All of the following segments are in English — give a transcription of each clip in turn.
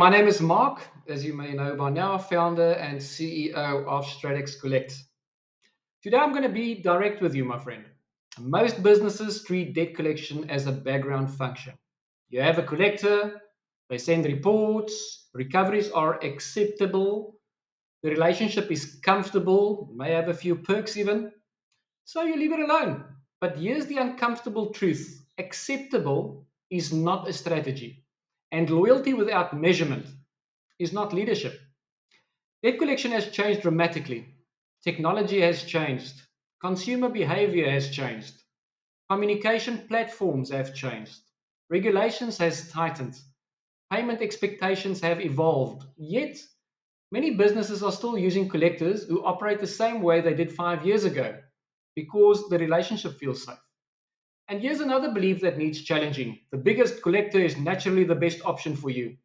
my name is Mark, as you may know by now, founder and CEO of Stratex Collect. Today I'm going to be direct with you, my friend. Most businesses treat debt collection as a background function. You have a collector, they send reports, recoveries are acceptable, the relationship is comfortable, may have a few perks even, so you leave it alone. But here's the uncomfortable truth: acceptable is not a strategy, and loyalty without measurement is not leadership. Debt collection has changed dramatically. Technology has changed. Consumer behavior has changed. Communication platforms have changed. Regulations has tightened. Payment expectations have evolved. Yet, many businesses are still using collectors who operate the same way they did 5 years ago because the relationship feels safe. And here's another belief that needs challenging: the biggest collector is naturally the best option for you.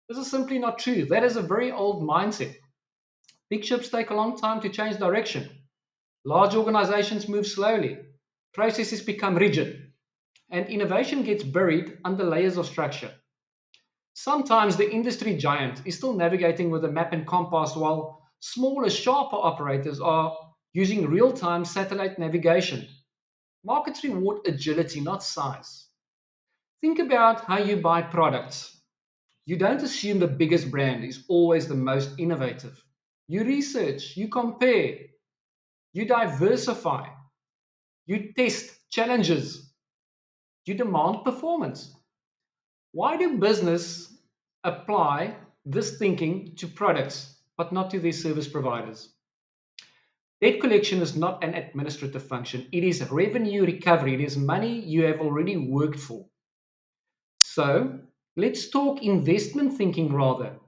This is simply not true. That is a very old mindset. Big ships take a long time to change direction. Large organizations move slowly. Processes become rigid. And innovation gets buried under layers of structure. Sometimes the industry giant is still navigating with a map and compass while smaller, sharper operators are using real time satellite navigation. Markets reward agility, not size. Think about how you buy products. You don't assume the biggest brand is always the most innovative. You research, you compare, you diversify, you test challenges, you demand performance. Why do business apply this thinking to products but not to their service providers? Debt collection is not an administrative function. It is revenue recovery. It is money you have already worked for. So let's talk investment thinking rather.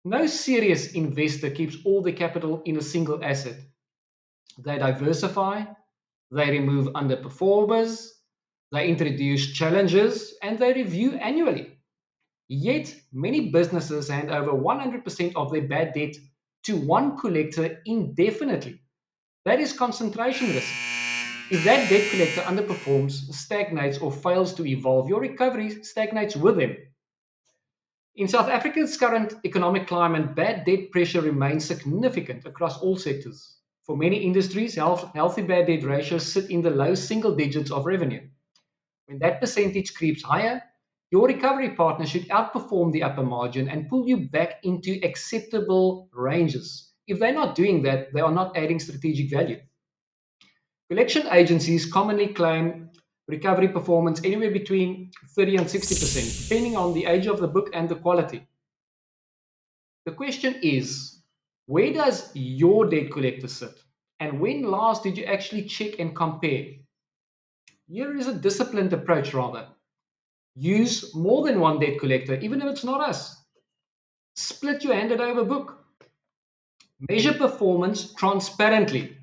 No serious investor keeps all the capital in a single asset. They diversify, they remove underperformers, they introduce challenges, and they review annually. Yet, many businesses hand over 100% of their bad debt to one collector indefinitely. That is concentration risk. If that debt collector underperforms, stagnates, or fails to evolve, your recovery stagnates with them. In South Africa's current economic climate, bad debt pressure remains significant across all sectors. For many industries, healthy bad debt ratios sit in the low single digits of revenue. When that percentage creeps higher, your recovery partner should outperform the upper margin and pull you back into acceptable ranges. If they're not doing that, they are not adding strategic value. Collection agencies commonly claim recovery performance anywhere between 30 and 60%, depending on the age of the book and the quality. The question is, where does your debt collector sit? And when last did you actually check and compare? Here is a disciplined approach rather. Use more than one debt collector, even if it's not us. Split your handed over book. Measure performance transparently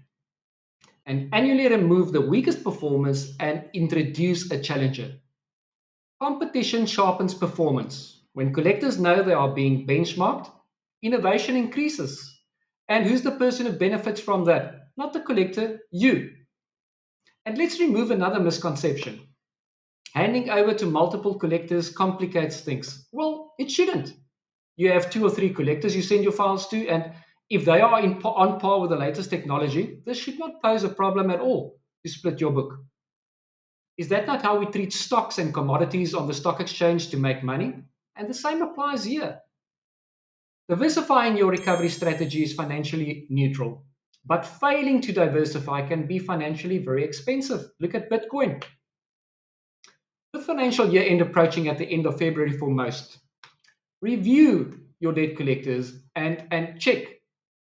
and annually remove the weakest performers and introduce a challenger. Competition sharpens performance. When collectors know they are being benchmarked, innovation increases. And who's the person who benefits from that? Not the collector, you. And let's remove another misconception. Handing over to multiple collectors complicates things. Well, it shouldn't. You have 2 or 3 collectors you send your files to, and if they are on par with the latest technology, this should not pose a problem at all to split your book. Is that not how we treat stocks and commodities on the stock exchange to make money? And the same applies here. Diversifying your recovery strategy is financially neutral, but failing to diversify can be financially very expensive. Look at Bitcoin. With financial year end approaching at the end of February for most, review your debt collectors and check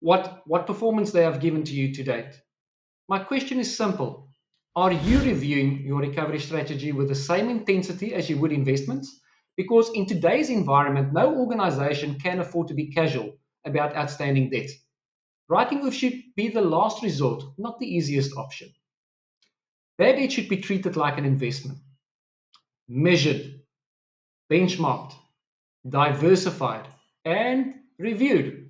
what performance they have given to you to date. My question is simple. Are you reviewing your recovery strategy with the same intensity as you would investments? Because in today's environment, no organization can afford to be casual about outstanding debt. Writing off should be the last resort, not the easiest option. Bad debt should be treated like an investment, measured, benchmarked, diversified, and reviewed.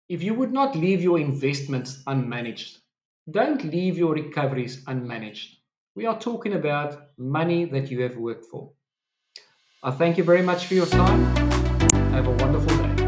If you would not leave your investments unmanaged, don't leave your recoveries unmanaged. We are talking about money that you have worked for. I thank you very much for your time. Have a wonderful day.